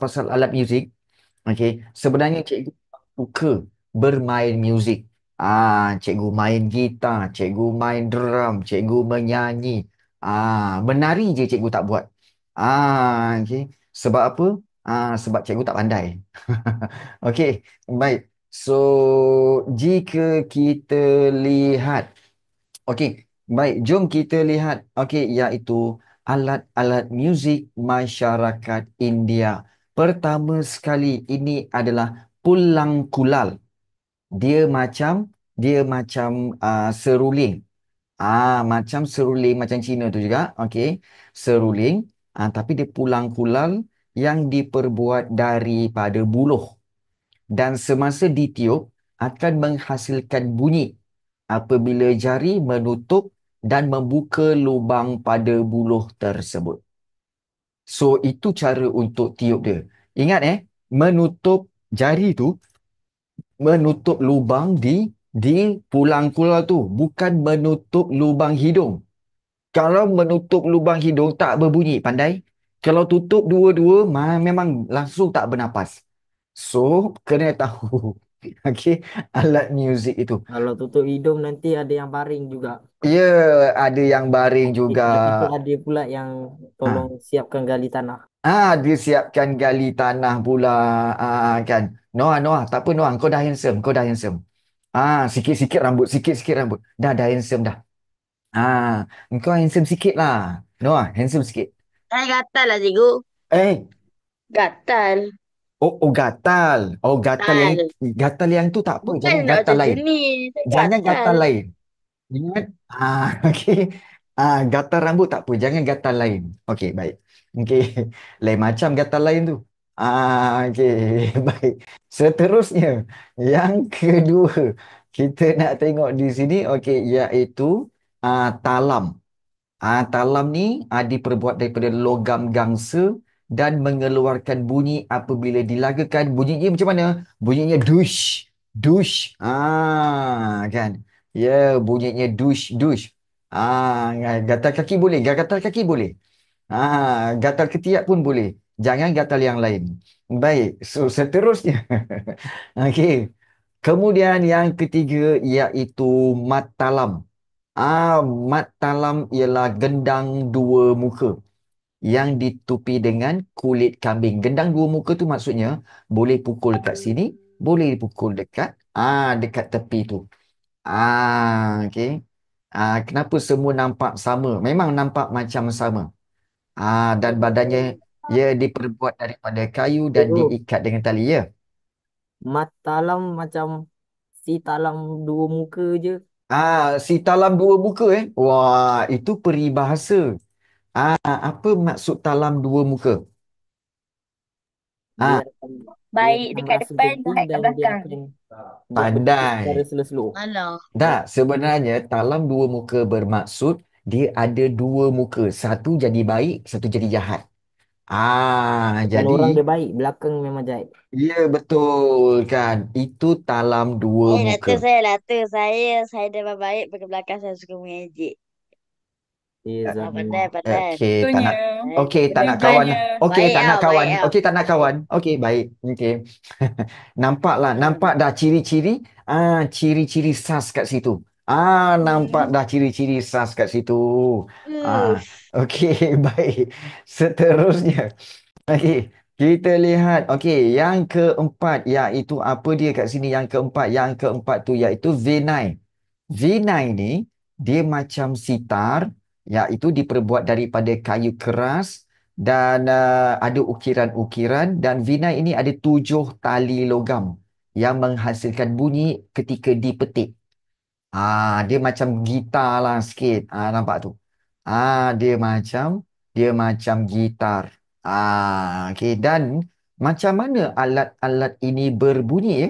pasal alat muzik, okey, sebenarnya cikgu suka bermain muzik. Cikgu main gitar, cikgu main drum, cikgu menyanyi. Menari je cikgu tak buat. Okey. Sebab apa? Sebab cikgu tak pandai. Okey, baik. So, jika kita lihat, okey, baik, jom kita lihat, okey, iaitu alat-alat muzik masyarakat India. Pertama sekali, ini adalah pulang kulal. Dia macam seruling. Macam seruling macam Cina tu juga, okey. Seruling, tapi dia pulang kulal yang diperbuat daripada buluh dan semasa ditiup akan menghasilkan bunyi apabila jari menutup dan membuka lubang pada buluh tersebut. So, itu cara untuk tiup dia. Ingat menutup jari tu, menutup lubang di pulang kulal tu, bukan menutup lubang hidung. Kalau menutup lubang hidung tak berbunyi, pandai. Kalau tutup dua-dua, memang langsung tak bernapas. So, kena tahu. Okey, alat muzik itu. Kalau tutup hidung nanti ada yang baring juga. Ya, ada yang baring juga. Nanti ada pula yang tolong Ha. siapkan gali tanah. Dia siapkan gali tanah pula. Kan. Noah, Noah. Tak apa, Noah. Kau dah handsome. Kau dah handsome. Sikit-sikit rambut. Sikit-sikit rambut. Dah handsome dah. Kau handsome sikit lah. Noah, handsome sikit. Saya gatal lah cikgu. Eh, Gatal. gatal. Oh, Gatal. gatal yang tu tak apa. Bukan Jangan nak gatal macam tu lain. ni. Saya Jangan gatal. gatal lain. Ingat? Okey. Gatal rambut tak apa. Jangan gatal lain. Okey, baik. Okey. Lain macam gatal lain tu. Okey, baik. Seterusnya, yang kedua, kita nak tengok di sini, okey, iaitu talam. Talam ni diperbuat daripada logam gangsa dan mengeluarkan bunyi apabila dilagakan. Bunyinya macam mana? Bunyinya dush, dush. Kan? Ya, bunyinya dush, dush. Gatal kaki boleh, gatal kaki boleh. Gatal ketiak pun boleh. Jangan gatal yang lain. Baik, so seterusnya. Okey. Kemudian yang ketiga iaitu mat talam. Mat talam ialah gendang dua muka yang ditupi dengan kulit kambing. Gendang dua muka tu maksudnya boleh pukul kat sini, boleh pukul dekat tepi tu. Okey. Kenapa semua nampak sama? Memang nampak macam sama. Dan badannya ia diperbuat daripada kayu dan Cikgu, diikat dengan tali ya. mat talam macam si talam dua muka je. Si talam dua muka Wah, itu peribahasa. Apa maksud talam dua muka? Dia Ah, akan dia Baik akan dekat merasa depan, genting jahat kat dan dia belakang. akan buat benda secara pandai. slow-slow. Alah. Tak, sebenarnya talam dua muka bermaksud dia ada dua muka. Satu jadi baik, satu jadi jahat. Depan Jadi, orang dia baik, belakang memang jahat. ya betul kan. Itu talam dua muka. Latar saya. Saya depan baik, pakai belakang saya suka mengejek. Zamin. Pandai, pandai. Okey, tak Contohnya, nak. Pandai. Okey, tak nak kawan. jaga-jaga. Okey, Baik tak nak tau, kawan. baik tau. Okey, tak nak Baik. kawan. Okey, baik. Okey. Nampaklah, nampak dah ciri-ciri. Ciri-ciri sas kat situ. Nampak dah ciri-ciri sas kat situ. Ah, Uff. okey, baik. Seterusnya. Okey, kita lihat. Okey, yang keempat iaitu apa dia kat sini? Yang keempat, tu iaitu Vinay. Vinay ni dia macam sitar, iaitu diperbuat daripada kayu keras dan ada ukiran-ukiran dan Vinay ini ada 7 tali logam yang menghasilkan bunyi ketika dipetik. Dia macam gitar lah sikit. Nampak tu. Dia macam gitar. Okey, dan macam mana alat-alat ini berbunyi ya?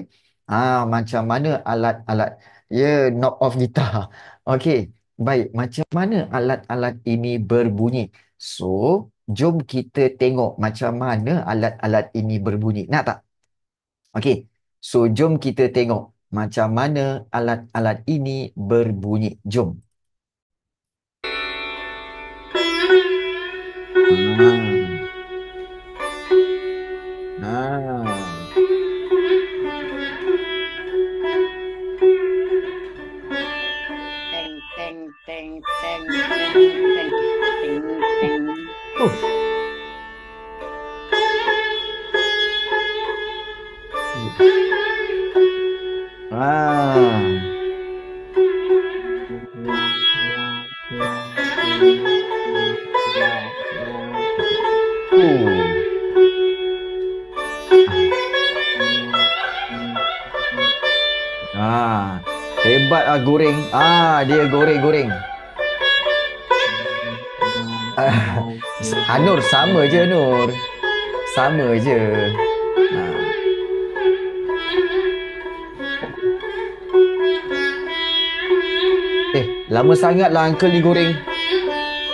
Macam mana alat-alat knob off gitar. Okey, baik. Macam mana alat-alat ini berbunyi? So, jom kita tengok macam mana alat-alat ini berbunyi. Nak tak? Okey. So, jom kita tengok macam mana alat-alat ini berbunyi. Jom. Ah. Ah. Teng teng teng teng teng teng teng teng. Uh, Ah. Uh. Ah. Hebat ah goreng. Ah, dia goreng-goreng. Ah, Nur sama je Nur. Sama je. Ah. Lama sangat lah uncle ni goreng.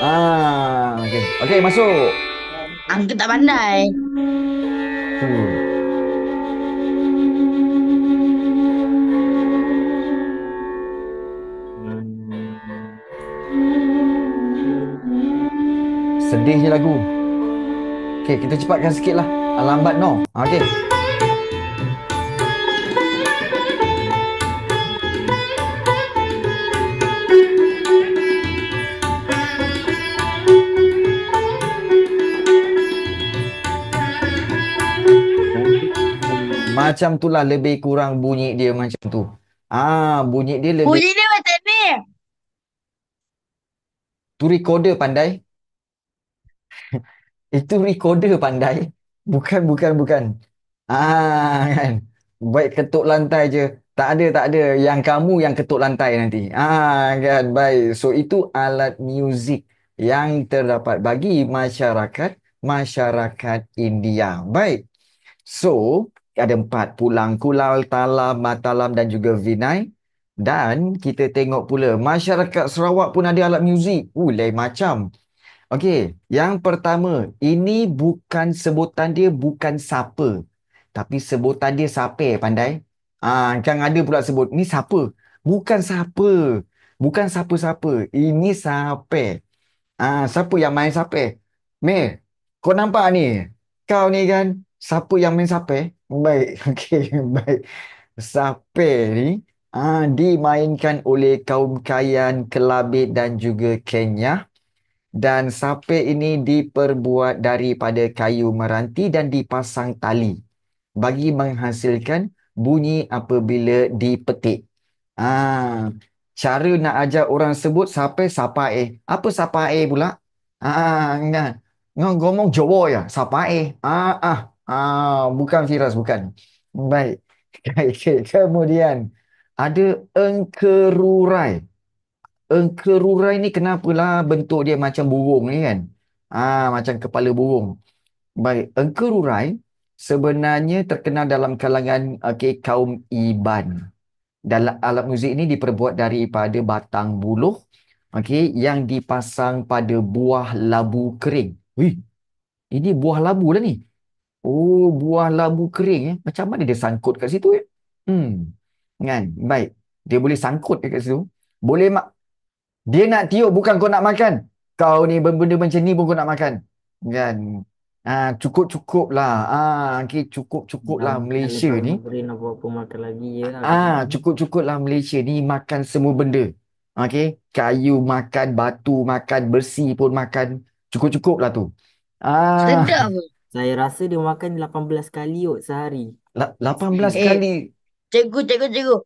Ah, okey. Okey, masuk. Angkat tak pandai. Hmm. Sedih je lagu. Okey, kita cepatkan sikit lah. Lambat no. Okey. Macam tu lah lebih kurang bunyi dia macam tu. Bunyi dia lebih. Bunyi dia macam ni. Tu recorder pandai. Itu recorder pandai. Bukan, bukan, bukan. Kan. Baik ketuk lantai je. Tak ada, tak ada. Yang kamu yang ketuk lantai nanti. Kan. Baik. So, itu alat muzik yang terdapat bagi masyarakat India. Baik. So, ada 4. Pulang, kulal, talam, matalam dan juga vinai. Dan kita tengok pula masyarakat Sarawak pun ada alat muzik. Lain macam. Okey, yang pertama, ini bukan sebutan dia bukan siapa. Tapi sebutan dia siapa pandai? Kan ada pula sebut, ni siapa? Bukan siapa. Bukan siapa-siapa. Ini siapa. Siapa yang main siapa? Meh, kau nampak ni? Kau ni kan, siapa yang main siapa? Baik, okey, baik. Siapa ni dimainkan oleh kaum Kayan, Kelabit dan juga Kenyah. Dan sapek ini diperbuat daripada kayu meranti dan dipasang tali bagi menghasilkan bunyi apabila dipetik. Cara nak ajar orang sebut sampai sapae. Apa sapae pula? Nah. Ngomong Jawa ya, sapae. Bukan Firas, bukan. Baik. Kemudian ada engkerurai. Engkerurai ni kenapalah bentuk dia macam burung ni kan? Macam kepala burung. Baik, engkerurai sebenarnya terkenal dalam kalangan kaum Iban. Dalam alat muzik ini diperbuat daripada batang buluh yang dipasang pada buah labu kering. Wih, ini buah labu lah ni. Oh, buah labu kering Macam mana dia sangkut kat situ ya? Kan? Baik. Dia boleh sangkut kat situ. Boleh Dia nak tiup bukan kau nak makan. Kau ni benda macam ni pun kau nak makan. Kan? Cukup-cukup lah. Okay, cukup-cukup lah Malaysia kalau ni. beri nak apa makan lagi je lah. Cukup-cukup lah Malaysia ni makan semua benda. Okay? Kayu makan, batu makan, besi pun makan. Cukup-cukup lah tu. Sedap pun. Saya rasa dia makan 18 kali sehari. 18 kali. Cikgu.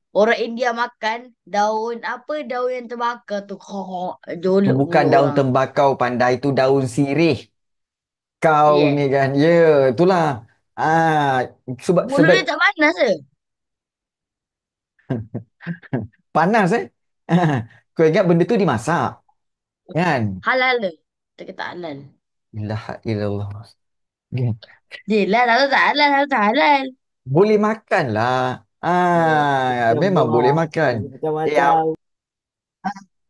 Orang India makan daun apa? Daun yang terbakar tu. Jolok Bukan mulut daun orang. tembakau pandai, tu daun sirih. Kau Yeah. ni kan. Ya, itulah. Mulut dia tak panas ke? Panas Kau ingat benda tu dimasak? Kan? Halal ke? Tak kata halal. Ilaha illallah. Yelah, tak halal, tak halal. Boleh makan lah. Memang boleh makan. Macam-macam.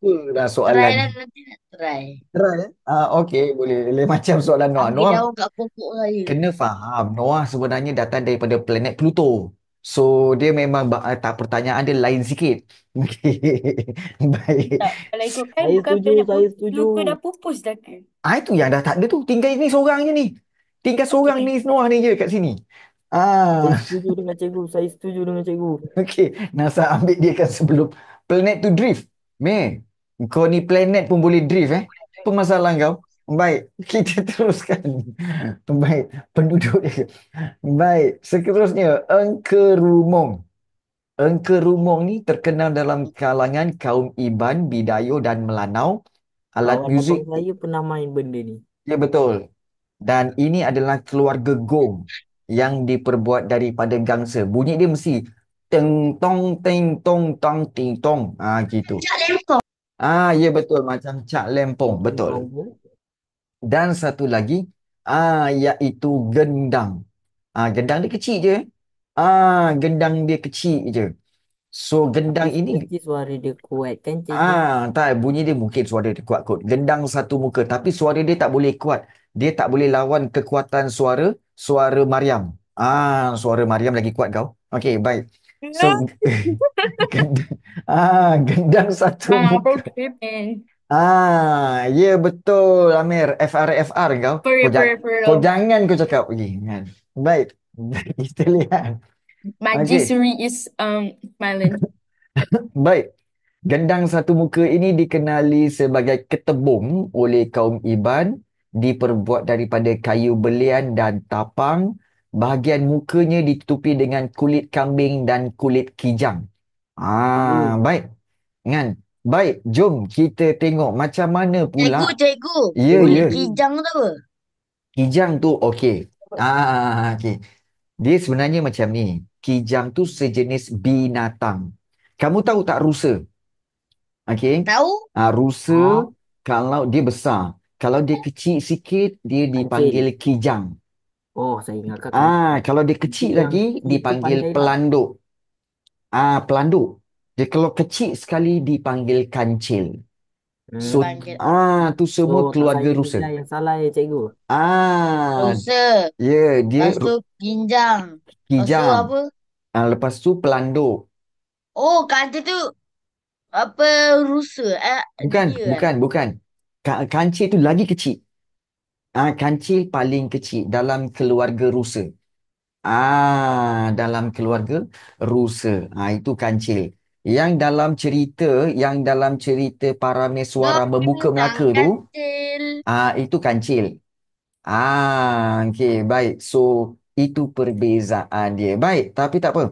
Apalah Try soalan lah ni? nanti nak try. Try Okey, boleh. Macam soalan Noah. Ambil Noah daun kat pokok saya. kena faham. Noah sebenarnya datang daripada planet Pluto. So, dia memang tak pertanyaan dia lain sikit. Okey. Baik. Tak, kalau ikutkan Saya bukan setuju, planet saya setuju. Pluto dah pupus dah ke? Itu yang dah tak ada tu. Tinggal ni seorang je ni. Tinggal seorang Okey. ni Noah ni je kat sini. Saya Ah, setuju dengan cikgu. Saya setuju dengan cikgu. okey. NASA ambil dia kan sebelum planet tu drift. Meh, kau ni planet pun boleh drift eh. Apa masalah kau? Baik, kita teruskan. Baik, penduduk dia. Baik, seterusnya Engkerumong. Engkerumong ni terkenal dalam kalangan kaum Iban, Bidayo dan Melanau. Alat Kawan abang muzik, saya pernah main benda ni. ya betul. Dan ini adalah keluarga gong yang diperbuat daripada gangsa. Bunyi dia mesti teng tong teng tong tong ting tong. Gitu. Cak lempong. Ya betul macam Cak Lempong, betul. Tong-tong tu. Dan satu lagi iaitu gendang. Gendang dia kecil je. Gendang dia kecil je. So Tapi gendang ini seperti suara dia kuat kan cikgu? tak bunyi dia mungkin suara dia kuat kot. Gendang satu muka tapi suara dia tak boleh kuat. Dia tak boleh lawan kekuatan suara Mariam. Suara Mariam lagi kuat kau. Okey, baik. So No, gendang, gendang satu Mama, muka. bro tripping. Ya betul Amir. FR kau. For Kau, real, for real, for kau real. jangan kau cakap lagi. Kan? Baik. Kita lihat. My Okey. G-Suri is smiling. Baik. Gendang satu muka ini dikenali sebagai ketebung oleh kaum Iban, diperbuat daripada kayu belian dan tapang. Bahagian mukanya ditutupi dengan kulit kambing dan kulit kijang. Cikgu, Baik. Kan? Baik, jom kita tengok macam mana Cikgu, pula. cikgu. Ya, cikgu Kulit ya. cikgu. kijang tu apa? Kijang tu okey. Okey. Dia sebenarnya macam ni. Kijang tu sejenis binatang. Kamu tahu tak rusa? Okey. Tahu? Rusa Ah, kalau dia besar, kalau dia kecil sikit dia dipanggil kancil. kijang. Oh, saya ingatkan kan. Kalau dia Itu kecil yang lagi kecil tu dipanggil pandai lah. pelanduk. Pelanduk. Dia kalau kecil sekali dipanggil kancil. So Hmm. Dipanggil. tu So, semua tak keluarga saya rusa. kerja yang salah ya cikgu. Rusa. Dia Lepas tu ginjang. Lepas tu kijang. apa? Lepas tu pelanduk. Oh, kata tu apa rusa? Bukan, Dia bukan, bukan. Kancil tu lagi kecil. Kancil paling kecil dalam keluarga rusa. Dalam keluarga rusa. Itu kancil. Yang dalam cerita Parameswara Membuka Bintang Melaka tu, kancil. itu kancil. Okey, baik. So, itu perbezaan dia. Baik, tapi tak apa.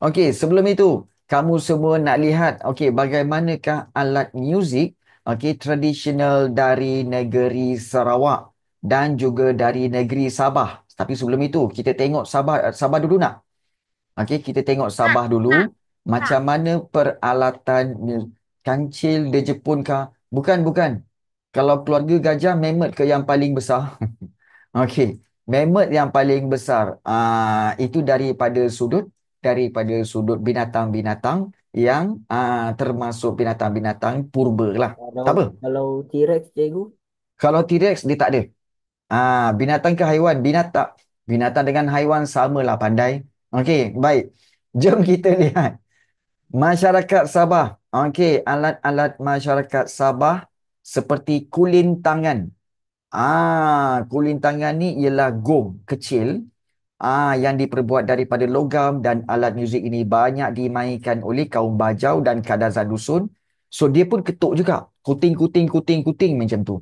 Okey, sebelum itu, kamu semua nak lihat, okey, bagaimanakah alat muzik, okey, tradisional dari negeri Sarawak dan juga dari negeri Sabah. Tapi sebelum itu, kita tengok Sabah, Sabah dulu nak? Okey, kita tengok Nak, Sabah dulu. nak, nak. Macam mana peralatan kancil di Jepun kah? Bukan, bukan. Kalau keluarga gajah, Mehmet ke yang paling besar? Okey, mammoth yang paling besar itu daripada sudut binatang-binatang yang termasuk binatang-binatang purba lah. Kalau Tak apa. kalau T-Rex cikgu. Kalau T-Rex dia tak ada. Binatang ke haiwan? Binatang. Binatang dengan haiwan samalah pandai. Okey, baik. Jom kita lihat. Masyarakat Sabah. Okey, alat-alat masyarakat Sabah seperti kulintangan. Kulintangan ni ialah gong kecil yang diperbuat daripada logam dan alat muzik ini banyak dimainkan oleh kaum Bajau dan Kadazan Dusun. So dia pun ketuk juga. Kuting kuting kuting kuting macam tu.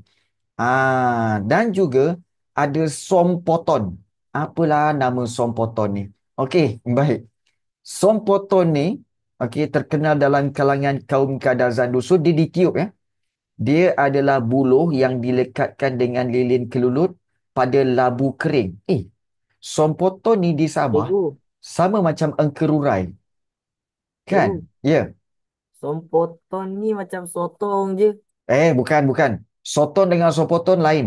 Dan juga ada sompoton. Apalah nama sompoton ni? Okey, baik. Sompoton ni terkenal dalam kalangan kaum Kadazan Dusun. Dia ditiup ya. Dia adalah buluh yang dilekatkan dengan lilin kelulut pada labu kering. Sompoton ni di Sabah Cikgu, sama macam engkerurai, kan? cikgu. Ya. Sompoton ni macam sotong je. Bukan, bukan. Soton dengan sompoton lain.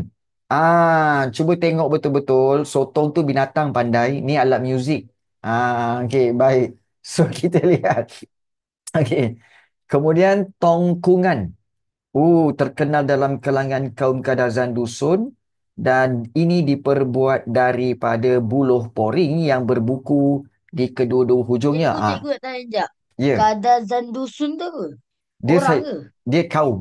Cuba tengok betul-betul. Sotong tu binatang pandai. Ni alat muzik. Okey, baik. So, kita lihat. Okey. Kemudian, tongkungan. Terkenal dalam kalangan kaum Kadazan Dusun dan ini diperbuat daripada buluh poring yang berbuku di kedua-dua hujungnya. Cikgu nak tanya sekejap. Ya, Kadazan dusun tu apa? dia Orang saya ke? dia kaum.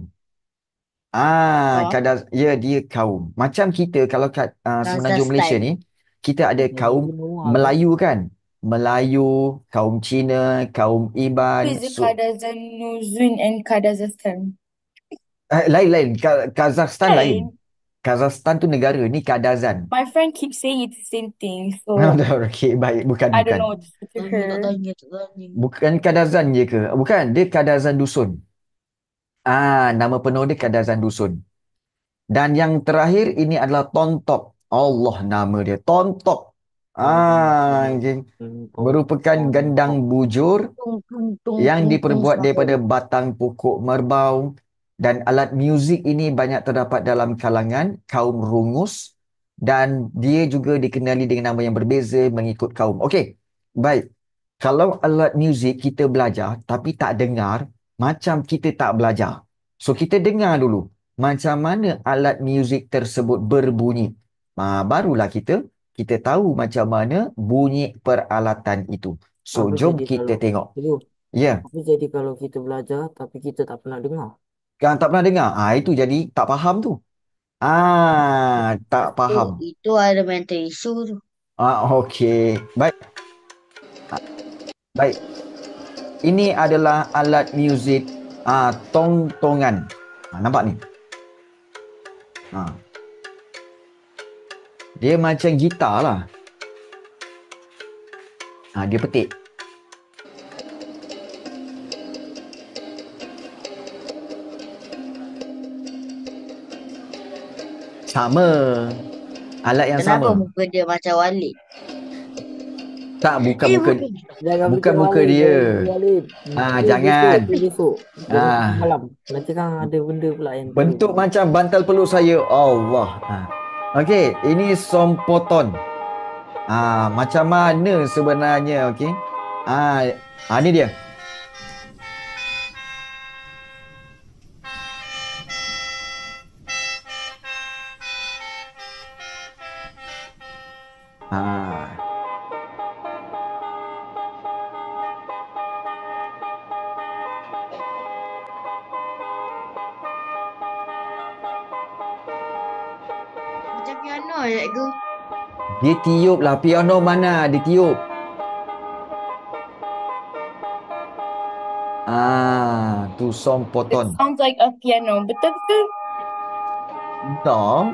Oh, Dia kaum. Macam kita kalau kat Kadazan Semenanjung Malaysia style. ni, kita ada Jadi kaum benua kan? Melayu kan? Melayu, kaum Cina, kaum Who Iban. is the Kadazan, Nuzun, and Kazakhstan? Lain-lain. Kazakhstan lain. Lain. Kazakhstan tu negara. Ni Kadazan. My friend keeps saying it's the same thing, so Okey, baik. Bukan, I don't bukan. know what to say to Tanya, tak her. tanya, tak tanya. Bukan Kadazan je ke? Bukan, dia Kadazan Dusun. Nama penuh dia Kadazan Dusun. Dan yang terakhir ini adalah Tontok. Allah nama dia. Tontok. Okay. Merupakan gendang bujur Tung, tung, tung, yang tung, tung, diperbuat sahur. daripada batang pokok merbau, dan alat muzik ini banyak terdapat dalam kalangan kaum Rungus, dan dia juga dikenali dengan nama yang berbeza mengikut kaum. Okey, baik. Kalau alat muzik kita belajar tapi tak dengar, macam kita tak belajar. So kita dengar dulu macam mana alat muzik tersebut berbunyi. Barulah kita tahu macam mana bunyi peralatan itu. So Apa jom jadi kita kalau tengok. itu? Ya, Apa jadi kalau kita belajar tapi kita tak pernah dengar? yang tak pernah dengar. Itu jadi tak faham tu. Tak faham. Itu ada mental issue tu. Okey. Baik. Baik. Ini adalah alat muzik tong-tongan. Nampak ni? Dia macam gitar lah. Dia petik. Sama. Alat yang Kenapa sama. muka dia macam Walid? Tak, bukan muka. Jangan Bukan bikin muka Walid, dia. Walid. Jangan. Besok. Malam. Nanti kan ada benda pula yang Bentuk macam bantal peluk saya. Allah. Okey, ini sompoton. Macam mana sebenarnya, okey? Ni dia. Macam piano je, cikgu. Dia tiup lah. Piano mana dia tiup? Tu It sompoton. sounds like a piano. Betul betul. Tak.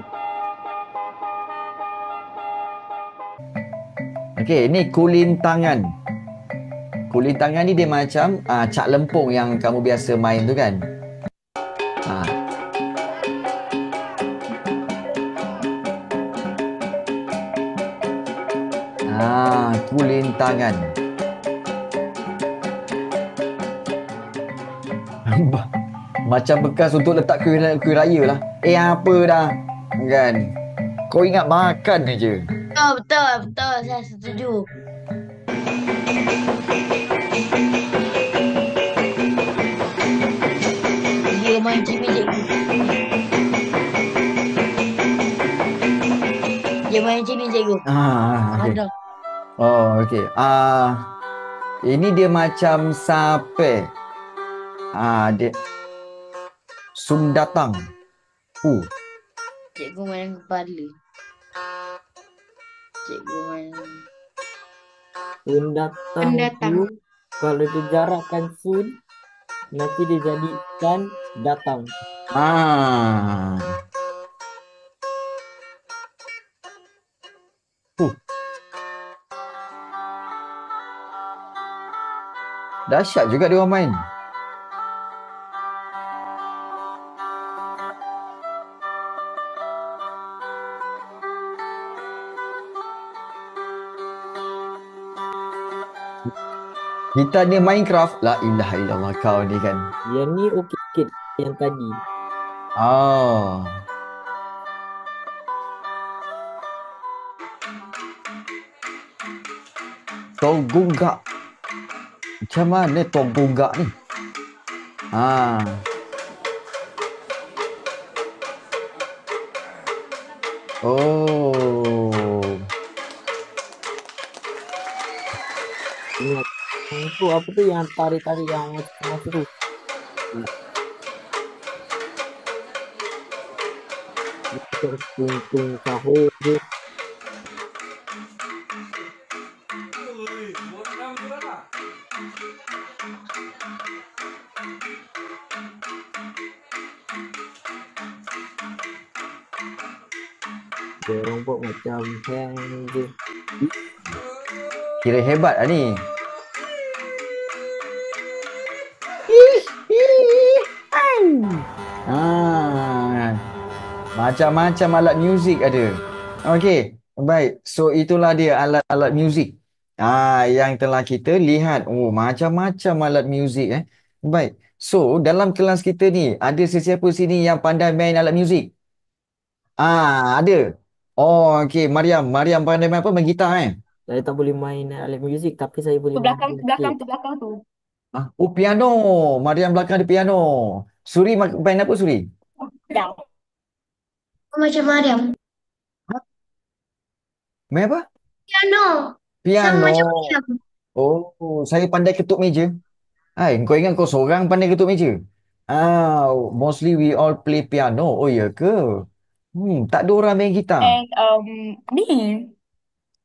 Okey, ni kulintangan. Kulintangan ni dia macam cak lempung yang kamu biasa main tu kan? Kulintangan. Macam bekas untuk letak kuih raya lah. Apa dah? Kan? Kau ingat makan je. Betul. Saya setuju. Dia main cimi, cikgu. Dia main cimi, cikgu. Okay. Ada. Okey. Ini dia macam sape. Dia sundatang. Cikgu main kepala. Cikgu main Pendatang tu, kalau dia jarakkan sun, nanti dia jadikan datang. Dahsyat juga dia orang main. Kita ni Minecraft. La ilaha illallah kau ni kan. Yang ni okey sikit yang tadi. Tonggak. Macam mana tonggak ni? Ingat. Itu apa tu yang tarik-tarik yang macam tu? Tung sahur je. Dia orang buat macam hang je. Kira hebat lah ni. Macam-macam alat muzik ada. Okey, baik. So itulah dia alat-alat muzik. Yang telah kita lihat. Oh, macam-macam alat muzik Baik. So dalam kelas kita ni ada sesiapa sini yang pandai main alat muzik? Ada. Oh, okey. Mariam pandai main apa? Main gitar Saya tak boleh main alat muzik, tapi saya boleh Tu main belakang, tu drum belakang, set. tu belakang tu. Oh, piano. Mariam belakang ada piano. Suri main apa Suri? Dah. Macam Mariam. Main apa? Piano. Sama Piano. macam Mariam. Oh, saya pandai ketuk meja. Kau ingat kau seorang pandai ketuk meja? Mostly we all play piano. Oh, ya ke? Tak ada orang main gitar. And ni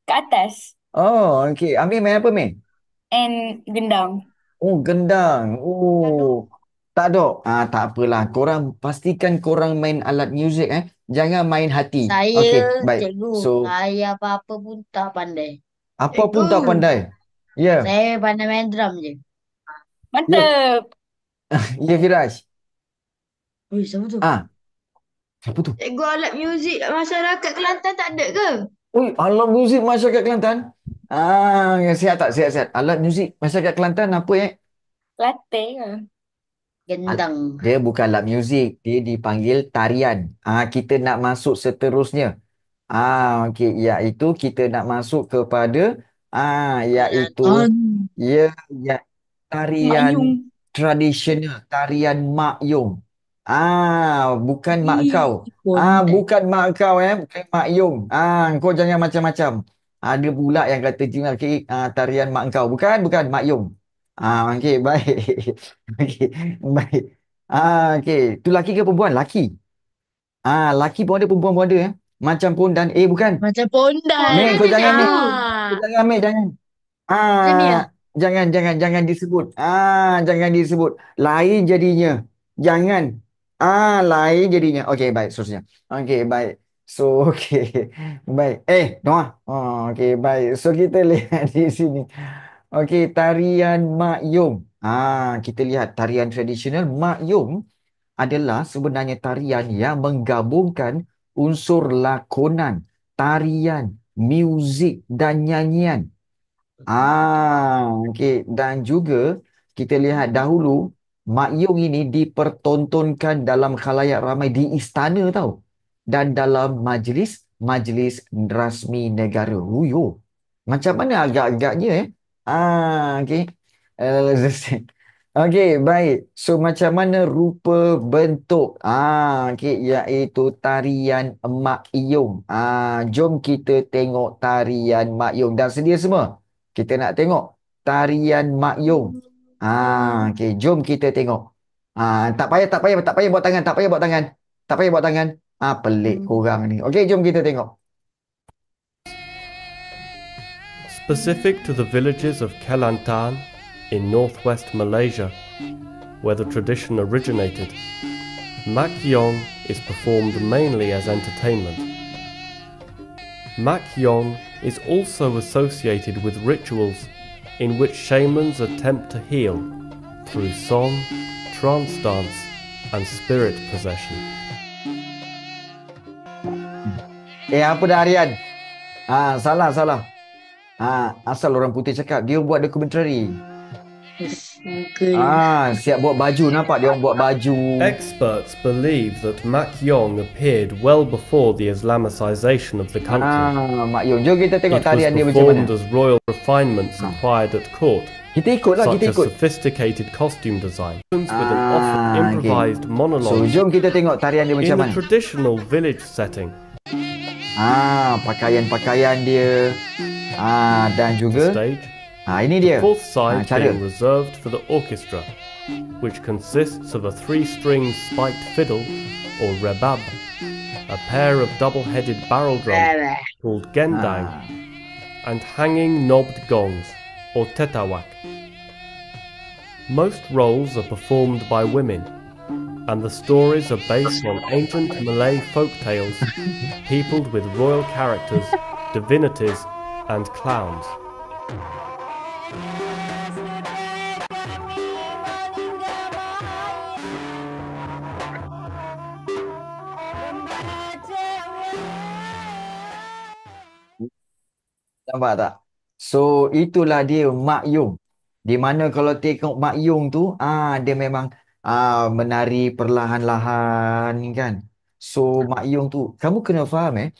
kat atas. Oh, okey. Amir main apa, Min? And gendang. Oh, gendang. Oh, tak ada. Tak apalah. Korang pastikan korang main alat muzik Jangan main hati. Saya, Okey, baik. cikgu, So, saya apa-apa pun tak pandai. apa pun tak Cikgu, pandai. Ya, saya pandai main drum je. Mantap. ya Firaj. Ui, siapa tu? Siapa tu? Cikgu, alat muzik masyarakat Kelantan tak ada ke? Oi, alat muzik masyarakat Kelantan. Sihat tak? Sihat. Alat muzik masyarakat Kelantan apa Latih ke? Gendang. Dia bukan alat muzik, dia dipanggil tarian. Kita nak masuk seterusnya. Okey, iaitu kita nak masuk kepada iaitu ya tarian Mayung. tradisional, tarian Mak Yong. Bukan mak kau. Bukan mak kau bukan Mak Yong. Kau jangan macam-macam. Ada pula yang kata tarian mak kau. Bukan Mak Yong. Okey, baik. Okey, baik. Okey, tu laki ke perempuan? Laki. Laki pun ada, perempuan pun ada Macam pondan. Bukan. Macam pondan. Mei, kau jangan Mei. Cikgu. Kau jangan Mei, jangan. Macam ni Ah, jangan disebut. Jangan disebut. Lain jadinya. Jangan. Lain jadinya. Okey, baik, seterusnya. Okey, baik. So, okey. Baik. Noah. Okey, baik. So, kita lihat di sini. Okey, tarian Mak Yong. Kita lihat tarian tradisional Mak Yong adalah sebenarnya tarian yang menggabungkan unsur lakonan, tarian, muzik dan nyanyian. Okey. Dan juga kita lihat dahulu Mak Yong ini dipertontonkan dalam khalayak ramai di istana tau. Dan dalam majlis rasmi negara. Macam mana agak-agaknya okey. Okey, baik. So macam mana rupa bentuk okey, iaitu tarian Mak Yong. Jom kita tengok tarian Mak Yong. Dah sedia semua? Kita nak tengok tarian Mak Yong. Okey, jom kita tengok. Tak payah buat tangan, tak payah buat tangan. Pelik korang ni. Okey, jom kita tengok. Specific to the villages of Kelantan in northwest Malaysia, where the tradition originated, Mak Yong is performed mainly as entertainment. Mak Yong is also associated with rituals in which shamans attempt to heal through song, trance dance, and spirit possession. Apa dah Aryan? Salah. Asal orang putih cakap dia buat dokumentari. Siap buat baju, nampak dia orang buat baju. Experts believe that Mak Yong appeared well before the Islamicization of the country. Mak Yong, jom kita tengok It was tarian dia macam performed mana. as royal refinements acquired at court, Kita ikut. such as sophisticated costume design, with an often improvised So monologue jom kita tengok tarian dia macam in a mana. traditional village setting. Pakaian dia. Dan The juga stage, ini dia. the fourth side cara. being reserved for the orchestra, which consists of a 3-string spiked fiddle, or rebab, a pair of double-headed barrel drums called gendang, and hanging knobbed gongs. or tetawak. Most roles are performed by women, and the stories are based on ancient Malay folk tales peopled with royal characters, divinities, and clowns. Nampak tak? So itulah dia Mak Yong. Di mana kalau tengok Mak Yong tu, dia memang menari perlahan-lahan kan. So Mak Yong tu, kamu kena faham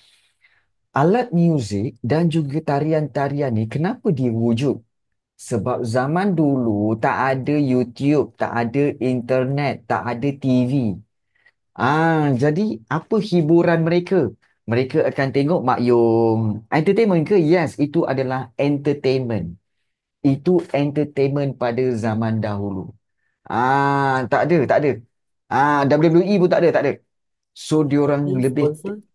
alat muzik dan juga tarian-tarian ni kenapa diwujud? Sebab zaman dulu tak ada YouTube, tak ada internet, tak ada TV. Jadi apa hiburan mereka? Mereka akan tengok Mak Yong. Entertainment ke? Yes, itu adalah entertainment. Itu entertainment pada zaman dahulu. Tak ada, tak ada. WWE pun tak ada, tak ada. So diorang lebih Sponsor?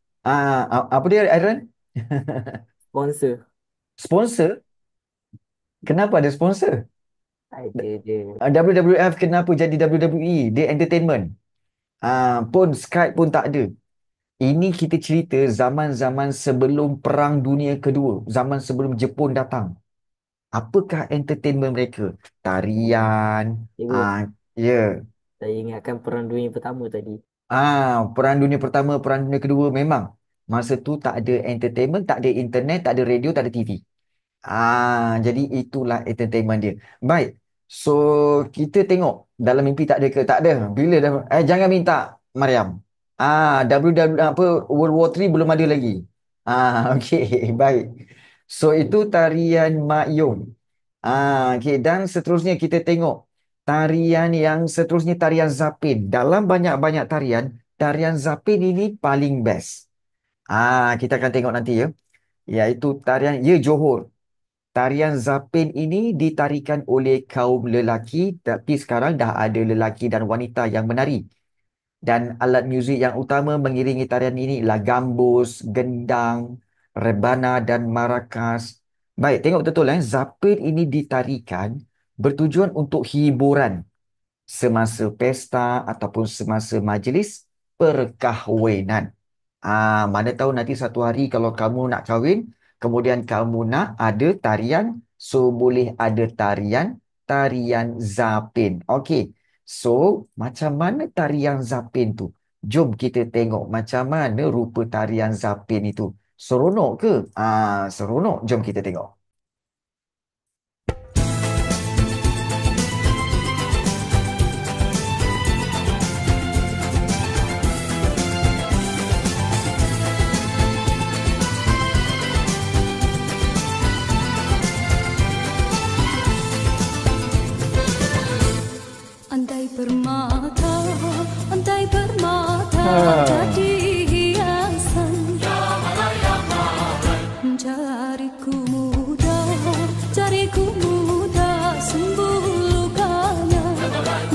apa dia Aaron? Sponsor. Sponsor? Kenapa ada sponsor? Ada. WWF kenapa jadi WWE? Dia entertainment. Pun Skype pun tak ada. Ini kita cerita zaman-zaman sebelum Perang Dunia Kedua, zaman sebelum Jepun datang. Apakah entertainment mereka? Tarian. Cikgu, Ya. saya ingatkan Perang Dunia Pertama tadi. Perang Dunia Pertama, Perang Dunia Kedua memang. Masa tu tak ada entertainment, tak ada internet, tak ada radio, tak ada TV. Jadi itulah entertainment dia. Baik. So kita tengok dalam mimpi tak ada ke? Tak ada. Bila dah jangan minta Mariam. apa World War III belum ada lagi. Okey, baik. So itu tarian Mak Yong. Okey, dan seterusnya kita tengok tarian yang seterusnya tarian Zapin. Dalam banyak-banyak tarian, tarian Zapin ini paling best. Kita akan tengok nanti ya. Iaitu tarian Johor. Tarian Zapin ini ditarikan oleh kaum lelaki, tapi sekarang dah ada lelaki dan wanita yang menari. Dan alat muzik yang utama mengiringi tarian ini ialah gambus, gendang, rebana dan marakas. Baik, tengok betul Zapin ini ditarikan bertujuan untuk hiburan semasa pesta ataupun semasa majlis perkahwinan. Mana tahu nanti satu hari kalau kamu nak kahwin, kemudian kamu nak ada tarian, so boleh ada tarian Zapin. Okey. So, macam mana tarian Zapin tu? Jom kita tengok macam mana rupa tarian Zapin itu. Seronok ke? Seronok. Jom kita tengok. Andai permata jadi hiasan, jariku muda sembuh lukanya,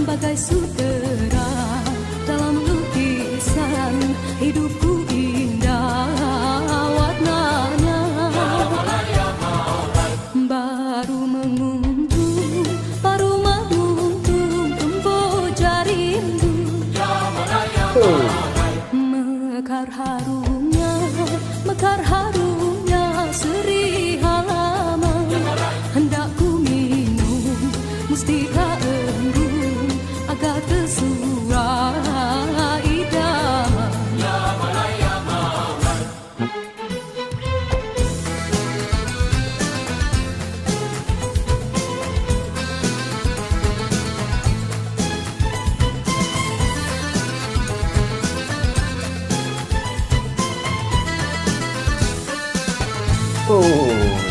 bagai sutera dalam lukisan, hidupku indah warnanya, baru menguntung mekar harumnya seri halaman, hendak ku minum mustika embun agar tersurai idaman.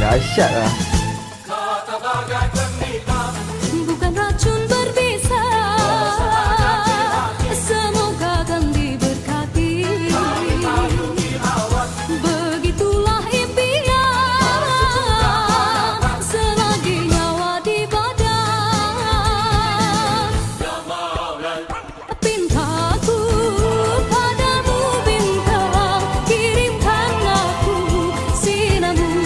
Dahsyat lah. Bukan racun berbisa, semoga kan diberkati. Begitulah impian selagi nyawa di badan. Pintaku padamu bintang, kirimkan aku sinarmu.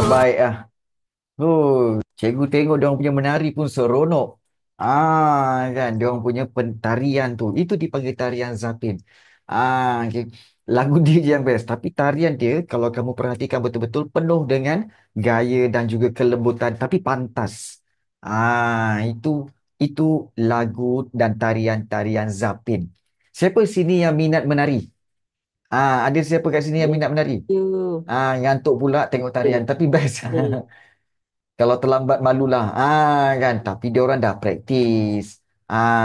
terbaik ah. Cikgu tengok dia orang punya menari pun seronok. Kan dia orang punya tarian tu, itu dipanggil tarian zapin. Okay. Lagu dia je yang best, tapi tarian dia kalau kamu perhatikan betul-betul penuh dengan gaya dan juga kelembutan, tapi pantas. Itu lagu dan tarian-tarian zapin. Siapa sini yang minat menari? Ada siapa kat sini yang minat menari? You. Ngantuk pula tengok tarian, tapi best. Kalau terlambat malulah. Kan. Tapi dia orang dah praktis.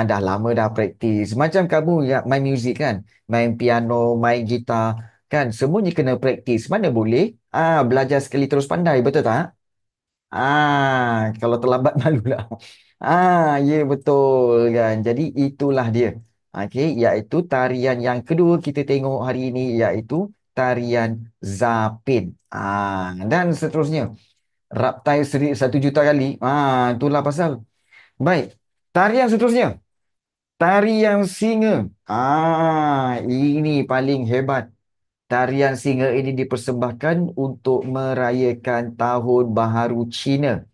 Dah lama dah praktis. Macam kamu yang main muzik kan. Main piano, main gitar. Kan. Semuanya kena praktis. Mana boleh. Belajar sekali terus pandai. Betul tak? Kalau terlambat malulah. Ya betul kan. Jadi itulah dia. Okey, iaitu tarian yang kedua kita tengok hari ini iaitu tarian zapin. Dan seterusnya. Raptai 1 juta kali. Itulah pasal. Baik. Tarian seterusnya. Tarian singa. Ini paling hebat. Tarian singa ini dipersembahkan untuk merayakan Tahun Baharu Cina,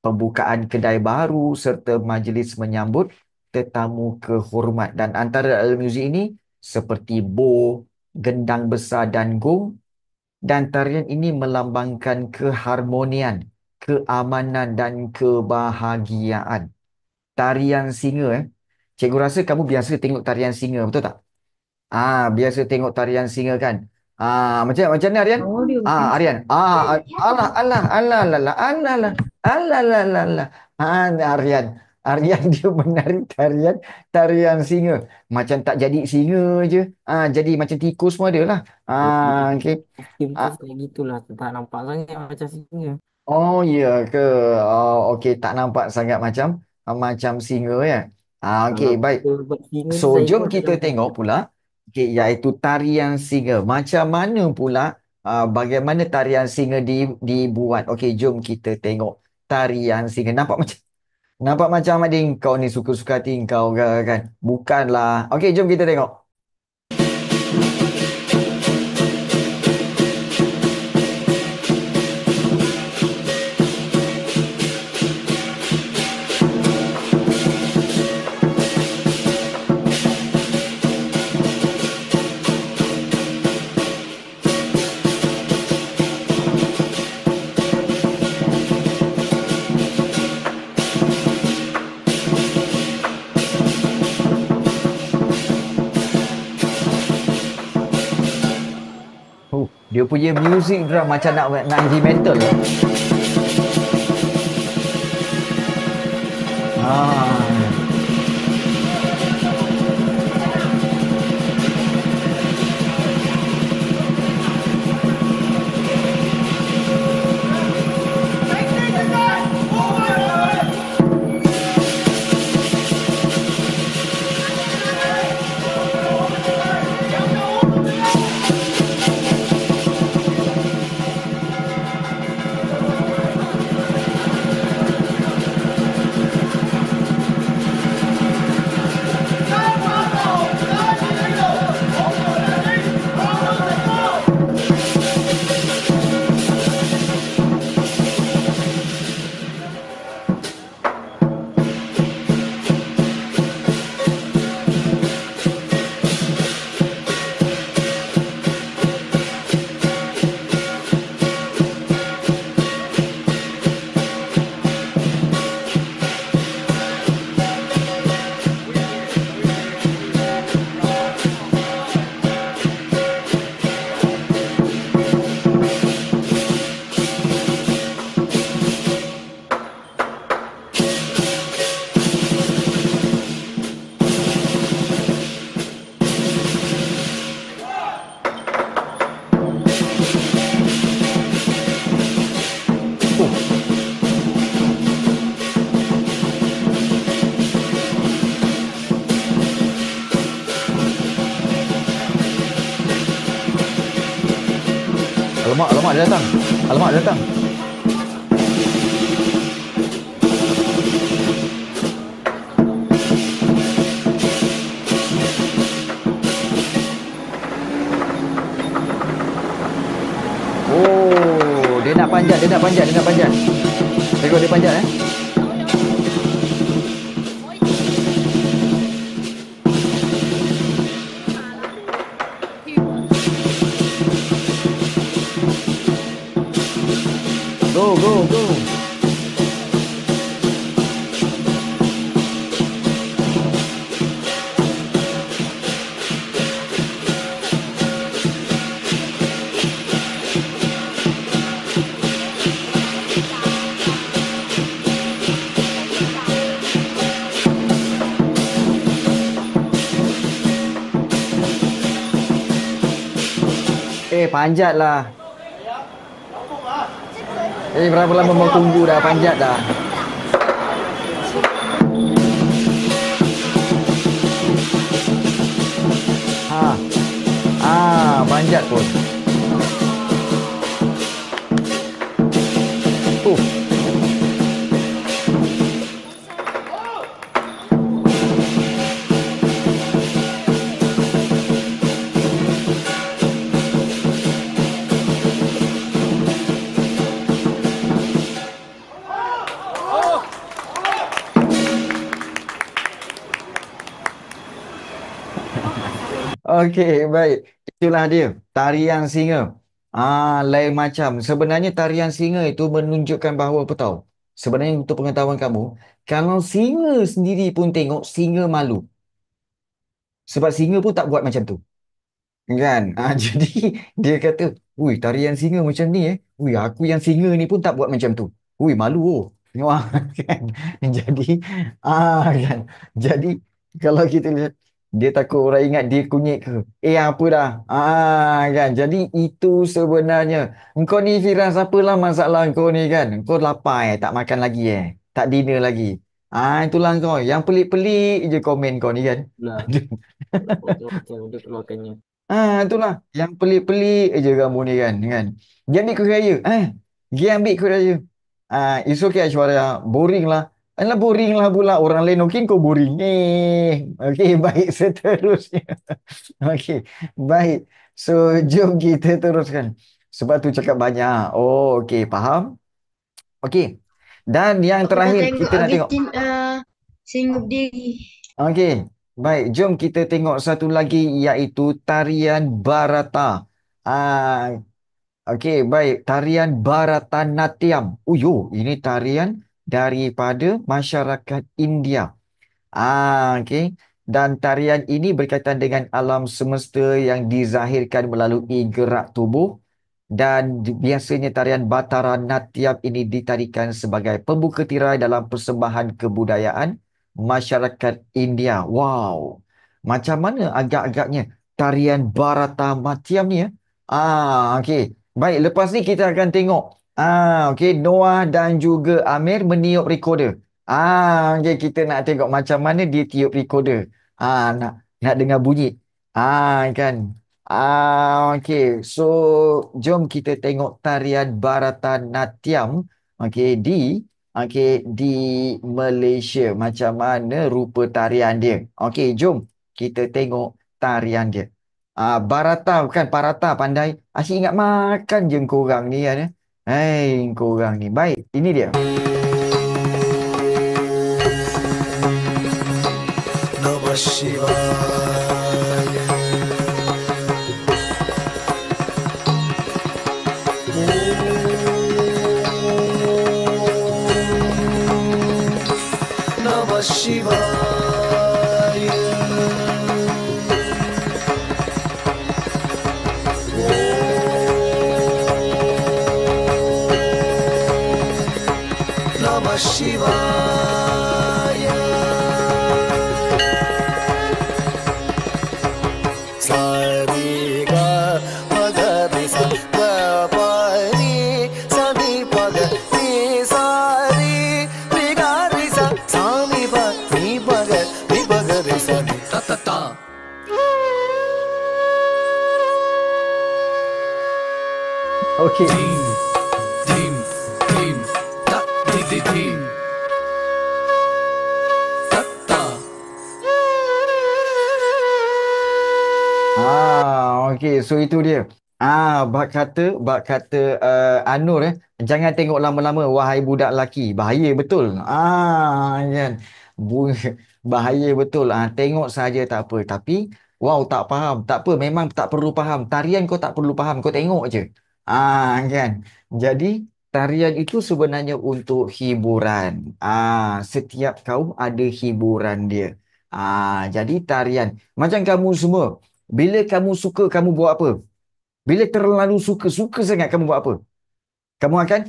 pembukaan kedai baru serta majlis menyambut tetamu kehormat. Dan antara alat muzik ini seperti bo, gendang besar dan gong. Dan tarian ini melambangkan keharmonian, keamanan dan kebahagiaan. Tarian singa. Cikgu rasa kamu biasa tengok tarian singa, betul tak? Biasa tengok tarian singa kan? Macam mana Aryan? Aryan. Alah, alah, alah, alah, alah, alah, alah, alah, alah, alah. Aryan. Aryan dia menari tarian singa. Macam tak jadi singa je. Jadi macam tikus pun ada lah. Okay. Kostum tu kayak gitulah. Tak nampak sangat macam singa. Oh ya ke? Okey, tak nampak sangat macam singa ya. Okey, Kalau baik. kita buat singa So saya jom pun kita macam tengok pula, iaitu tarian singa. Macam mana pula bagaimana tarian singa dibuat? Okey, jom kita tengok tarian singa. Nampak macam adik kau ni suka-suka hati kau kan? Bukanlah. Okey, jom kita tengok. Dia punya music drum macam nak heavy metal. Alamak dia datang. Alamak dia datang. Oh, dia nak panjat, dia nak panjat, dia nak panjat. Tengok dia panjat eh. Go, go, go. Panjatlah. Berapa lama mau tunggu dah, panjat dah. Panjat pun. Okey, baik. Itulah dia, tarian singa. Lain macam. Sebenarnya tarian singa itu menunjukkan bahawa apa tahu? Sebenarnya untuk pengetahuan kamu, kalau singa sendiri pun tengok, singa malu. Sebab singa pun tak buat macam tu. Kan? Jadi dia kata, "Ui, tarian singa macam ni eh. Ui, aku yang singa ni pun tak buat macam tu. Ui, malu oh." Wah, kan? Jadi, kan? Jadi kalau kita lihat, dia takut orang ingat dia kunyit ke. Apa dah? Kan? Jadi itu sebenarnya. Engkau ni Firas, apalah masalah kau ni kan? Kau lapar tak makan lagi tak dinner lagi. Itulah kau. Yang pelik-pelik je komen kau ni kan? Lah, macam dia keluarkannya. Itulah. Yang pelik-pelik je kamu ni kan? Dia ambil kuih raya. Dia ambil kuih raya. It's okay Aishwarya. Boring lah. Alah boring lah pula. Orang lain okey, kau boring. Okey, baik. Seterusnya. Okey, baik. So, jom kita teruskan. Sebab tu cakap banyak. Oh, okey. Faham? Okey. Dan yang terakhir, kita nak tengok. Singa berdiri. Okey. Baik, jom kita tengok satu lagi, iaitu tarian Bharata. Okey, baik. Tarian Bharatanatyam. Ini tarian daripada masyarakat India. Okey. Dan tarian ini berkaitan dengan alam semesta yang dizahirkan melalui gerak tubuh. Dan biasanya tarian Bharatanatyam ini ditarikan sebagai pembuka tirai dalam persembahan kebudayaan masyarakat India. Wow. Macam mana agak-agaknya tarian Bharatanatyam ni ya? Okey. Baik, lepas ni kita akan tengok. Okey, Noah dan juga Amir meniup recorder. Okey, kita nak tengok macam mana dia tiup recorder. Nak dengar bunyi. Kan. Okey, so jom kita tengok tarian Bharatanatyam. Okey, di Malaysia. Macam mana rupa tarian dia. Okey, jom kita tengok tarian dia. Bharata bukan Parata, pandai. Asyik ingat makan je korang ni kan. Korang ni. Baik, ini dia. Namah Shivaya. Namah Shivaya. Namah Shivaya. Sariga pagadisa papani sadi pagati sari rigarisa sami pagati pagati pagadisa ta ta ta. Okay. Team, ta di di team. Okey, so itu dia. Bak kata Anur jangan tengok lama-lama wahai budak lelaki. Bahaya betul. Kan. Bu, bahaya betul. Tengok saja tak apa. Tapi wow tak faham. Tak apa memang tak perlu faham. Tarian kau tak perlu faham. Kau tengok je. Kan. Jadi tarian itu sebenarnya untuk hiburan. Setiap kaum ada hiburan dia. Jadi tarian macam kamu semua. Bila kamu suka kamu buat apa? Bila terlalu suka sangat kamu buat apa? Kamu akan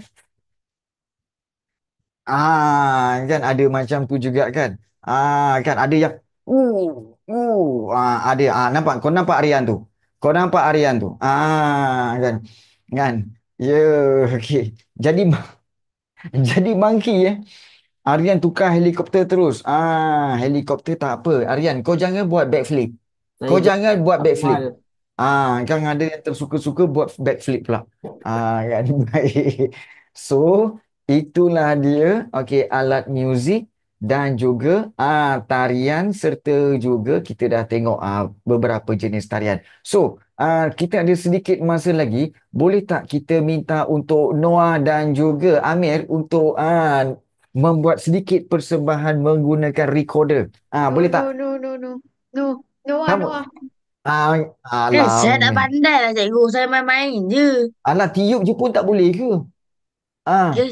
kan ada macam tu juga kan. Kan ada yang ada nampak kau nampak Aryan tu. Kau nampak Aryan tu. Kan. Kan. Ya, okey. Jadi jadi monkey Aryan tukar helikopter terus. Helikopter tak apa. Aryan, kau jangan buat backflip. Saya Kau buat jangan buat backflip. kapal. Kan ada yang tersuka-suka buat backflip pula. Kan baik. So, itulah dia okey alat muzik dan juga tarian serta juga kita dah tengok beberapa jenis tarian. So, kita ada sedikit masa lagi. Boleh tak kita minta untuk Noah dan juga Amir untuk membuat sedikit persembahan menggunakan recorder. Boleh tak? No, no, no, no. No, Noah, Kamu Noah. Saya tak alam. pandai lah cikgu. Saya main-main je. Alah tiup je pun tak boleh ke? Ah, Ya,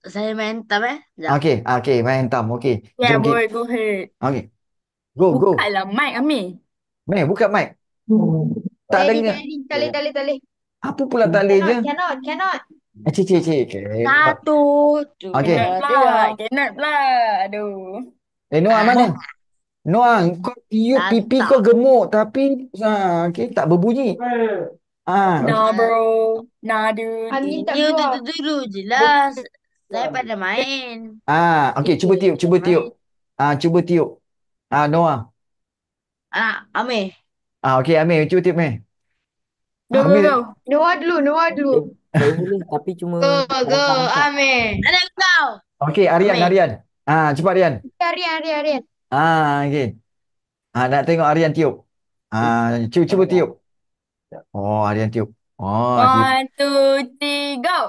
saya main tam Sekejap. okey, okey, main tam. Okey. Yeah, Jom kita. boy, go ahead. Okey. Go, go. Bukalah mic, Amir. Meh, buka mic. Tak dengar. Tak boleh. Apa pula tak boleh je? Cannot. Cik, cik, cik. Satu, Okey. dua, Cannot tiga. pula. Cannot pula. Aduh. Noah mana? Noah, kau tiup Tak, pipi tak. kau gemuk tapi okey tak berbunyi. Okey. Nah, bro. Nah, dude. Angin tak Ya, keluar. dulu je lah. Saya pada main. Okey, cuba tiup, cuba tiup. Cuba tiup. Noah. Amir. Okey, Amir, cuba tiup, Meh. Go, go, Amir. go. Noah dulu. Saya boleh tapi cuma Go, Amir. Ada kau. Okey, Aryan, Amir. Aryan. Cepat Aryan. Arian. Okey. Nak tengok Aryan tiup. Cuba tiup. Oh, Aryan tiup. Oh, tiup. 1, 2, 3, go.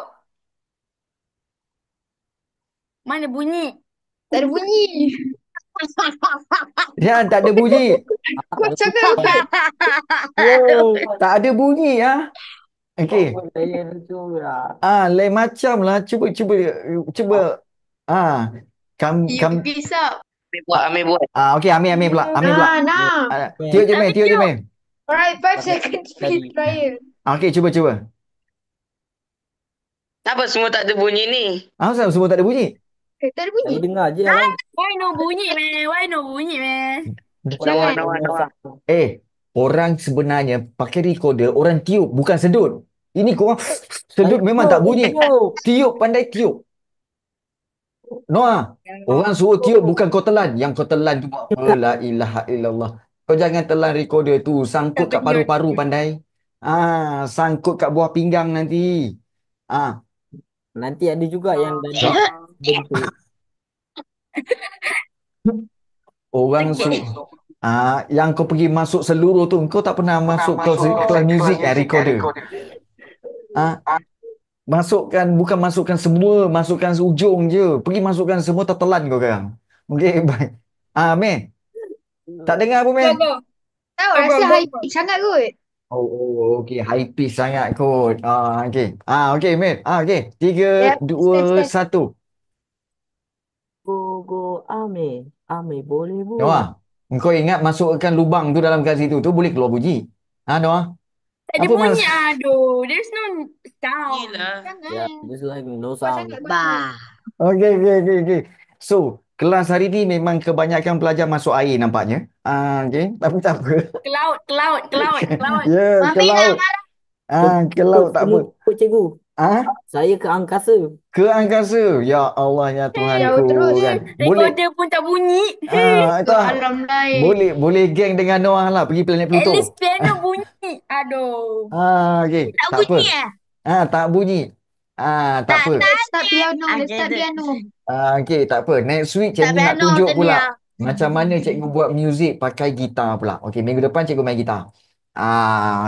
Mana bunyi? Tak ada bunyi. Yan, tak ada bunyi. Kau cakap apa? Tak ada bunyi Okey. saya lucu lah. Lain macam lah. Cuba. Kam. You bisa. Amir buat. Okey, Amir pula. Amir pula. Nah. Tiup je, Meh. Tiup je, Meh. Alright, 5 seconds speed trial. Okey, cuba. Kenapa semua tak ada bunyi ni? Asal semua tak ada bunyi? Tak ada bunyi. Saya dengar je lah. Why no bunyi, man? Why no bunyi, man? Noah. Orang sebenarnya pakai recorder, orang tiup, bukan sedut. Ini korang sedut memang tak bunyi. Tiup, pandai tiup. Noah, orang suruh tiup bukan kau telan. Yang kau telan tu buat apa? La ilaha illallah. Kau jangan telan recorder tu. Sangkut kat paru-paru pandai. Sangkut kat buah pinggang nanti. Nanti ada juga yang dah bentuk. Orang suruh. Yang kau pergi masuk seluruh tu, kau tak pernah masuk kelas muzik recorder. Bukan masukkan semua, masukkan ujung je. Pergi masukkan semua, tertelan kau sekarang. Okey, baik. Meh. Tak dengar apa, Meh? Go, go. Tahu rasa high pitch sangat kot. Okey, high pitch sangat kot. Okey. Okey, Meh. Okey. 3, Yep, 2, step. 1. Go, Amir. Amir boleh buat. Noah, kau ingat masukkan lubang tu dalam kat situ tu boleh keluar bunyi. Noah? Tak ada Apa bunyi, mas- aduh. There's no sound. Gila. Ya, Jangan. just like no Kau sound. sangat Bah. Okey. So, kelas hari ni memang kebanyakan pelajar masuk air nampaknya. Okey, tapi tak apa. Ke laut. Ya, ke Mami laut. Ke laut tak apa. Cikgu, saya ke angkasa. Ke angkasa. Ya Allah, ya Jauh Tuhanku terus. kan. Boleh Recorder pun tak bunyi. tak. Alam lain. Boleh geng dengan Noah lah pergi planet At Pluto. least piano bunyi. Aduh. Okey, Tak tak apa. bunyi Tak bunyi. Tak apa. Let's start piano. Ah, Let's start jadi. piano. Okey, tak apa. Next week Tak cikgu nak piano tunjuk tadi pula lah. macam mana cikgu buat muzik pakai gitar pula. Okey, minggu depan cikgu main gitar.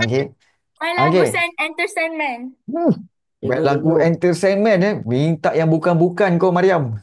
Okey. Main lagu Okey. Enter Sandman. Baik Cikgu, lagu cikgu. Enter Sandman Minta yang bukan-bukan kau Mariam.